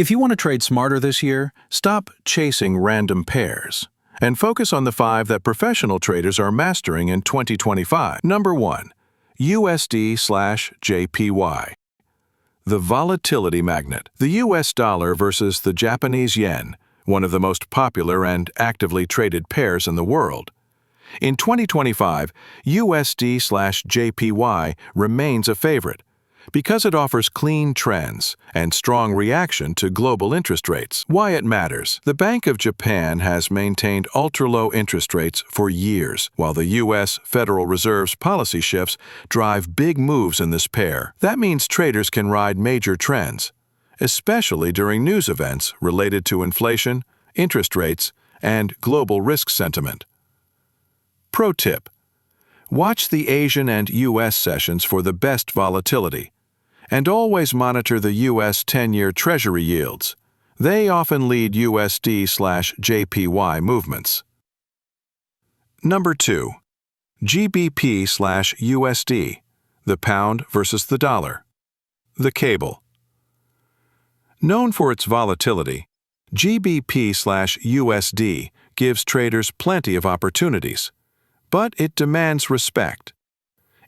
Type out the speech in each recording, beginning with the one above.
If you want to trade smarter this year, stop chasing random pairs and focus on the 5 that professional traders are mastering in 2025. Number 1. USD/JPY. The volatility magnet. The US dollar versus the Japanese yen, one of the most popular and actively traded pairs in the world. In 2025, USD/JPY remains a favorite because it offers clean trends and strong reaction to global interest rates. Why it matters. The Bank of Japan has maintained ultra-low interest rates for years, while the U.S. Federal Reserve's policy shifts drive big moves in this pair. That means traders can ride major trends, especially during news events related to inflation, interest rates, and global risk sentiment. Pro tip: watch the Asian and U.S. sessions for the best volatility, and always monitor the U.S. 10-year Treasury yields. They often lead USD/JPY movements. Number 2. GBP/USD, the pound versus the dollar. The cable. Known for its volatility, GBP/USD gives traders plenty of opportunities, but it demands respect.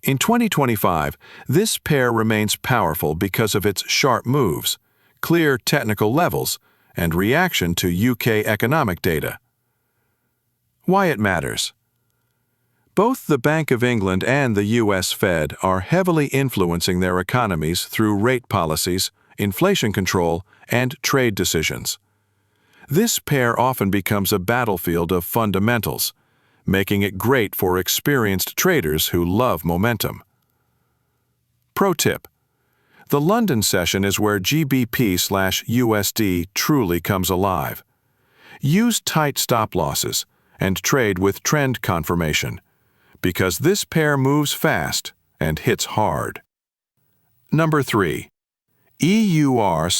In 2025, this pair remains powerful because of its sharp moves, clear technical levels, and reaction to UK economic data. Why it matters. Both the Bank of England and the US Fed are heavily influencing their economies through rate policies, inflation control, and trade decisions. This pair often becomes a battlefield of fundamentals, making it great for experienced traders who love momentum. Pro tip: the London session is where GBP/USD truly comes alive. Use tight stop losses and trade with trend confirmation, because this pair moves fast and hits hard. Number 3. EUR/USD,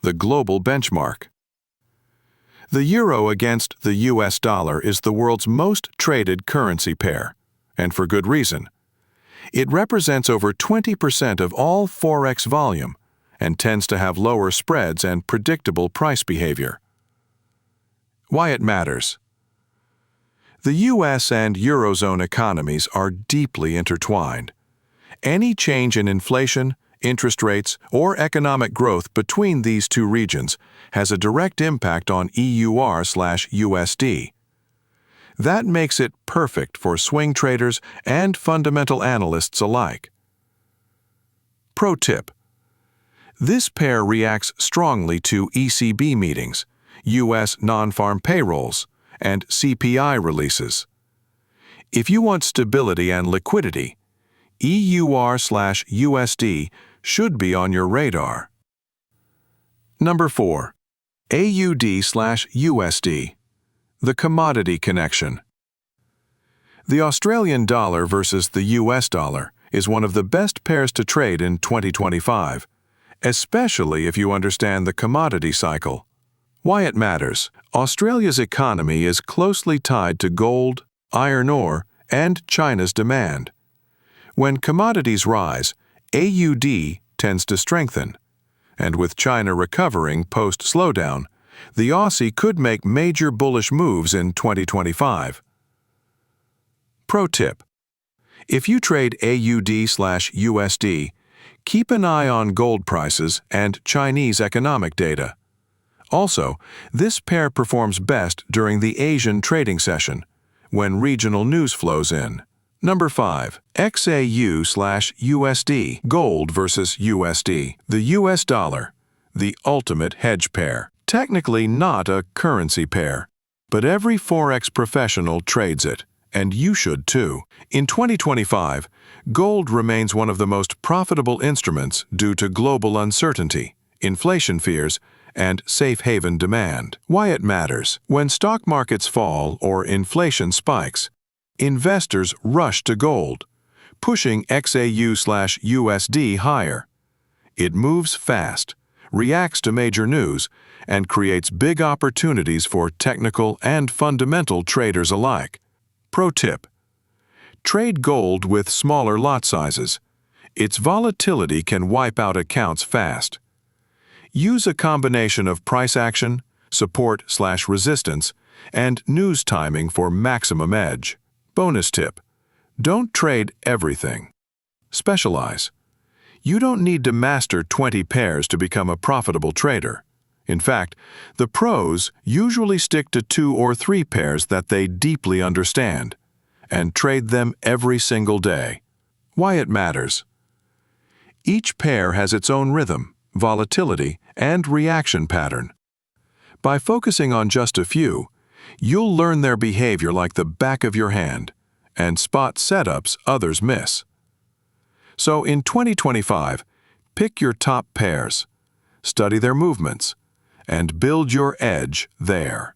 the global benchmark. The euro against the US dollar is the world's most traded currency pair, and for good reason. It represents over 20% of all forex volume and tends to have lower spreads and predictable price behavior. Why it matters. The US and Eurozone economies are deeply intertwined. Any change in inflation, interest rates, or economic growth between these two regions has a direct impact on EUR/USD. That makes it perfect for swing traders and fundamental analysts alike. Pro tip: this pair reacts strongly to ECB meetings, US non-farm payrolls, and CPI releases. If you want stability and liquidity, EUR/USD should be on your radar. Number 4. AUD/USD, the commodity connection. The Australian dollar versus the US dollar is one of the best pairs to trade in 2025, especially if you understand the commodity cycle. Why it matters. Australia's economy is closely tied to gold, iron ore, and China's demand. When commodities rise, AUD tends to strengthen, and with China recovering post-slowdown, the Aussie could make major bullish moves in 2025. Pro tip: if you trade AUD/USD, keep an eye on gold prices and Chinese economic data. Also, this pair performs best during the Asian trading session, when regional news flows in. Number 5. XAU/USD, gold versus USD, the US dollar, the ultimate hedge pair. Technically not a currency pair, but every forex professional trades it, and you should too. In 2025, gold remains one of the most profitable instruments due to global uncertainty, inflation fears, and safe haven demand. Why it matters. When stock markets fall or inflation spikes, investors rush to gold, pushing XAU/USD higher. It moves fast, reacts to major news, and creates big opportunities for technical and fundamental traders alike. Pro tip: trade gold with smaller lot sizes. Its volatility can wipe out accounts fast. Use a combination of price action, support/resistance, and news timing for maximum edge. Bonus tip: don't trade everything. Specialize. You don't need to master 20 pairs to become a profitable trader. In fact, the pros usually stick to 2 or 3 pairs that they deeply understand and trade them every single day. Why it matters. Each pair has its own rhythm, volatility, and reaction pattern. By focusing on just a few, you'll learn their behavior like the back of your hand and spot setups others miss. So in 2025, pick your top pairs, study their movements, and build your edge there.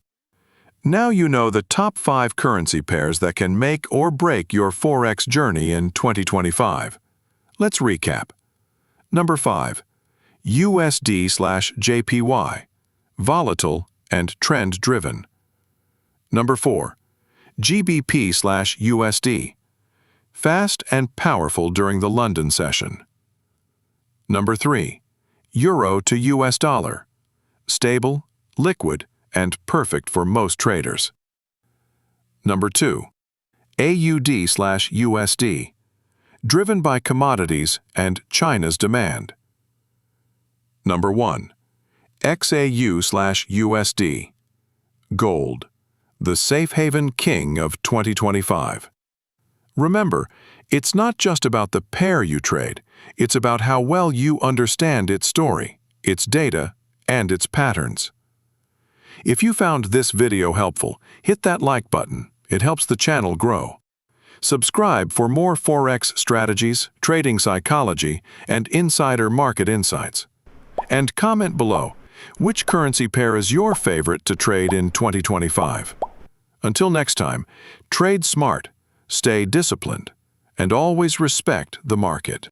Now you know the top 5 currency pairs that can make or break your Forex journey in 2025. Let's recap. Number 5. USD/JPY, volatile and trend-driven. Number 4. GBP/USD, fast and powerful during the London session. Number 3. Euro to US dollar, stable, liquid, and perfect for most traders. Number 2. AUD/USD, driven by commodities and China's demand. Number 1. XAUUSD, gold, the safe haven king of 2025. Remember, it's not just about the pair you trade, it's about how well you understand its story, its data, and its patterns. If you found this video helpful, hit that like button. It helps the channel grow. Subscribe for more Forex strategies, trading psychology, and insider market insights. And comment below, which currency pair is your favorite to trade in 2025? Until next time, trade smart, stay disciplined, and always respect the market.